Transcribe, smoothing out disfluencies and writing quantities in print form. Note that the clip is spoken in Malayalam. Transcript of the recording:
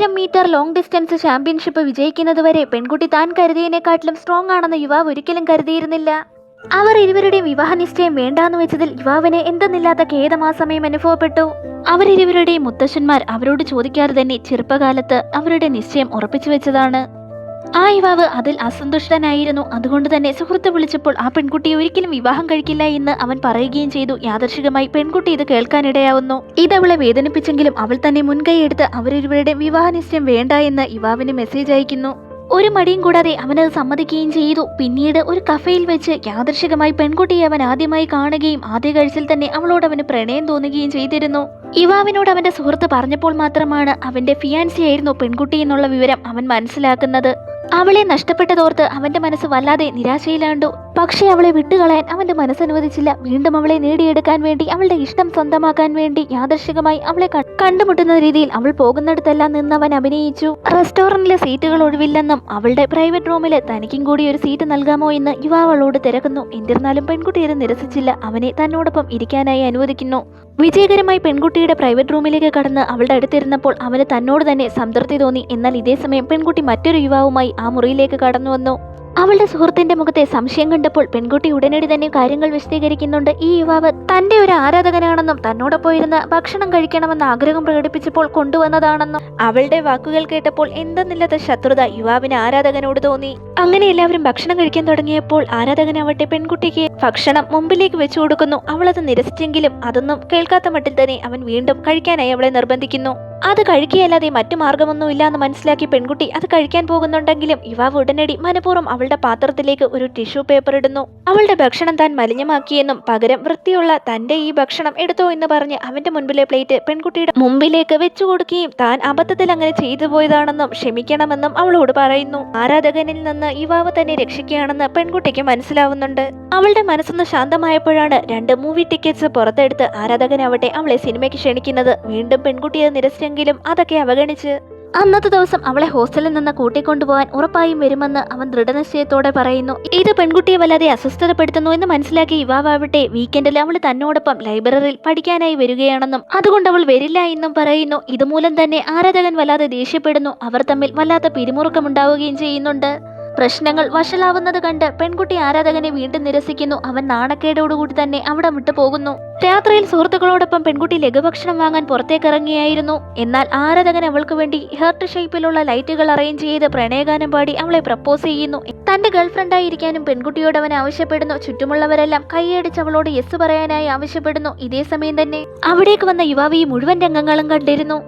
1000 മീറ്റർ ലോങ് ഡിസ്റ്റൻസ് ചാമ്പ്യൻഷിപ്പ് വിജയിക്കുന്നതുവരെ പെൺകുട്ടി താൻ കരുതിയതിനെക്കാട്ടിലും സ്ട്രോങ് ആണെന്ന് യുവാവ് ഒരിക്കലും കരുതിയിരുന്നില്ല. അവർ ഇരുവരുടെയും വിവാഹ നിശ്ചയം വേണ്ടാന്ന് വെച്ചതിൽ യുവാവിന് എന്തെന്നില്ലാത്ത ഖേദം ആ സമയം അനുഭവപ്പെട്ടു. അവരിരുവരുടെയും മുത്തശ്ശന്മാർ അവരോട് ചോദിക്കാതെ തന്നെ ചെറുപ്പകാലത്ത് അവരുടെ നിശ്ചയം ഉറപ്പിച്ചു വെച്ചതാണ്. ആ യുവാവ് അതിൽ അസന്തുഷ്ടനായിരുന്നു. അതുകൊണ്ട് തന്നെ സുഹൃത്ത് വിളിച്ചപ്പോൾ ആ പെൺകുട്ടിയെ ഒരിക്കലും വിവാഹം കഴിക്കില്ല എന്ന് അവൻ പറയുകയും ചെയ്തു. യാദൃശികമായി പെൺകുട്ടി ഇത് കേൾക്കാനിടയാവുന്നു. ഇതവളെ വേദനിപ്പിച്ചെങ്കിലും അവൾ തന്നെ മുൻകൈയെടുത്ത് അവരിരുവരുടെ വിവാഹ നിശ്ചയം വേണ്ട എന്ന് യുവാവിന് മെസ്സേജ് അയക്കുന്നു. ഒരു മടിയും കൂടാതെ അവനത് സമ്മതിക്കുകയും ചെയ്തു. പിന്നീട് ഒരു കഫേയിൽ വെച്ച് യാദൃശികമായി പെൺകുട്ടിയെ അവൻ ആദ്യമായി കാണുകയും ആദ്യ കാഴ്ചയിൽ തന്നെ അവളോട് അവന് പ്രണയം തോന്നുകയും ചെയ്തിരുന്നു. യുവാവിനോട് അവന്റെ സുഹൃത്ത് പറഞ്ഞപ്പോൾ മാത്രമാണ് അവന്റെ ഫിയാൻസി ആയിരുന്നു പെൺകുട്ടി എന്നുള്ള വിവരം അവൻ മനസ്സിലാക്കുന്നത്. അവളെ നഷ്ടപ്പെട്ടതോർത്ത് അവന്റെ മനസ്സ് വല്ലാതെ നിരാശയിലാണ്ടു. പക്ഷേ അവളെ വിട്ടുകളയാൻ അവന്റെ മനസ്സനുവദിച്ചില്ല. വീണ്ടും അവളെ നേടിയെടുക്കാൻ വേണ്ടി, അവളുടെ ഇഷ്ടം സ്വന്തമാക്കാൻ വേണ്ടി യാദൃശികമായി അവളെ കണ്ടുമുട്ടുന്ന രീതിയിൽ അവൾ പോകുന്നിടത്തെല്ലാം നിന്നവൻ അഭിനയിച്ചു. റെസ്റ്റോറന്റിലെ സീറ്റുകൾ ഒഴിവില്ലെന്നും അവളുടെ പ്രൈവറ്റ് റൂമിൽ തനിക്കും കൂടി ഒരു സീറ്റ് നൽകാമോ എന്ന് യുവാവ് അവളോട് തിരക്കുന്നു. എന്നിരുന്നാലും പെൺകുട്ടി ഇത് നിരസിച്ചില്ല. അവനെ തന്നോടൊപ്പം ഇരിക്കാനായി അനുവദിക്കുന്നു. വിജയകരമായി പെൺകുട്ടിയുടെ പ്രൈവറ്റ് റൂമിലേക്ക് കടന്ന് അവളുടെ അടുത്തിരുന്നപ്പോൾ അവന് തന്നോട് തന്നെ സംതൃപ്തി തോന്നി. എന്നാൽ ഇതേ സമയം പെൺകുട്ടി മറ്റൊരു യുവാവുമായി ആ മുറിയിലേക്ക് കടന്നു വന്നു. അവളുടെ സുഹൃത്തിന്റെ മുഖത്തെ സംശയം കണ്ടപ്പോൾ പെൺകുട്ടി ഉടനടി തന്നെ കാര്യങ്ങൾ വിശദീകരിക്കുന്നുണ്ട്. ഈ യുവാവ് തന്റെ ഒരു ആരാധകനാണെന്നും തന്നോടൊപ്പം ഇരുന്ന് ഭക്ഷണം കഴിക്കണമെന്ന ആഗ്രഹം പ്രകടിപ്പിച്ചപ്പോൾ കൊണ്ടുവന്നതാണെന്നും. അവളുടെ വാക്കുകൾ കേട്ടപ്പോൾ എന്തെന്നില്ലാത്ത ശത്രുത യുവാവിന് ആരാധകനോട് തോന്നി. അങ്ങനെ എല്ലാവരും ഭക്ഷണം കഴിക്കാൻ തുടങ്ങിയപ്പോൾ ആരാധകനാവട്ടെ പെൺകുട്ടിക്ക് ഭക്ഷണം മുമ്പിലേക്ക് വെച്ചു കൊടുക്കുന്നു. അവളത് നിരസിച്ചെങ്കിലും അതൊന്നും കേൾക്കാത്ത മട്ടിൽ തന്നെ അവൻ വീണ്ടും കഴിക്കാനായി അവളെ നിർബന്ധിക്കുന്നു. അത് കഴിക്കുകയല്ലാതെ മറ്റു മാർഗമൊന്നുമില്ല എന്ന് മനസ്സിലാക്കി പെൺകുട്ടി അത് കഴിക്കാൻ പോകുന്നുണ്ടെങ്കിലും യുവാവ് ഉടനടി മനഃപൂർവ്വം അവളുടെ പാത്രത്തിലേക്ക് ഒരു ടിഷ്യൂ പേപ്പർ ഇടുന്നു. അവളുടെ ഭക്ഷണം താൻ മലിനമാക്കിയെന്നും പകരം വൃത്തിയുള്ള തന്റെ ഈ ഭക്ഷണം എടുത്തോ എന്ന് പറഞ്ഞ് അവന്റെ മുൻപിലെ പ്ലേറ്റ് പെൺകുട്ടിയുടെ മുമ്പിലേക്ക് വെച്ചു കൊടുക്കുകയും താൻ അബദ്ധത്തിൽ അങ്ങനെ ചെയ്തു പോയതാണെന്നും ക്ഷമിക്കണമെന്നും അവളോട് പറയുന്നു. ആരാധകനിൽ നിന്ന് യുവാവ് തന്നെ രക്ഷിക്കുകയാണെന്ന് പെൺകുട്ടിക്ക് മനസ്സിലാവുന്നുണ്ട്. അവളുടെ മനസ്സൊന്ന് ശാന്തമായപ്പോഴാണ് 2 മൂവി ടിക്കറ്റ്സ് പുറത്തെടുത്ത് ആരാധകനാവട്ടെ അവളെ സിനിമയ്ക്ക് ക്ഷണിക്കുന്നത്. വീണ്ടും പെൺകുട്ടിയെ നിരസിച്ചെങ്കിലും അതൊക്കെ അവഗണിച്ച് അന്നത്തെ ദിവസം അവളെ ഹോസ്റ്റലിൽ നിന്ന് കൂട്ടിക്കൊണ്ടുപോകാൻ ഉറപ്പായും വരുമെന്ന് അവൻ ദൃഢനിശ്ചയത്തോടെ പറയുന്നു. ഇത് പെൺകുട്ടിയെ വല്ലാതെ അസ്വസ്ഥതപ്പെടുത്തുന്നു എന്ന് മനസ്സിലാക്കി യുവാവട്ടെ വീക്കെൻഡിൽ അവൾ തന്നോടൊപ്പം ലൈബ്രറിയിൽ പഠിക്കാനായി വരികയാണെന്നും അതുകൊണ്ട് അവൾ വരില്ല എന്നും പറയുന്നു. ഇതുമൂലം തന്നെ ആരാധകൻ വല്ലാതെ ദേഷ്യപ്പെടുന്നു. അവർ തമ്മിൽ വല്ലാത്ത പിരിമുറുക്കമുണ്ടാവുകയും ചെയ്യുന്നുണ്ട്. പ്രശ്നങ്ങൾ വഷളാവുന്നത് കണ്ട് പെൺകുട്ടി ആരാധകനെ വീണ്ടും നിരസിക്കുന്നു. അവൻ നാണക്കേടോടുകൂടി തന്നെ അവിടെ വിട്ടു പോകുന്നു. രാത്രിയിൽ സുഹൃത്തുക്കളോടൊപ്പം പെൺകുട്ടി ലഘുഭക്ഷണം വാങ്ങാൻ പുറത്തേക്കിറങ്ങിയായിരുന്നു. എന്നാൽ ആരാധകൻ അവൾക്ക് വേണ്ടി ഹെർട്ട് ഷേപ്പിലുള്ള ലൈറ്റുകൾ അറേഞ്ച് ചെയ്ത് പ്രണയഗാനം പാടി അവളെ പ്രപ്പോസ് ചെയ്യുന്നു. തന്റെ ഗേൾഫ്രണ്ടായിരിക്കാനും പെൺകുട്ടിയോട് അവൻ ആവശ്യപ്പെടുന്നു. ചുറ്റുമുള്ളവരെല്ലാം കൈയടിച്ച് അവളോട് യെസ് പറയാനായി ആവശ്യപ്പെടുന്നു. ഇതേ സമയം തന്നെ അവിടേക്ക് വന്ന യുവാവ് ഈ മുഴുവൻ രംഗങ്ങളും കണ്ടിരുന്നു.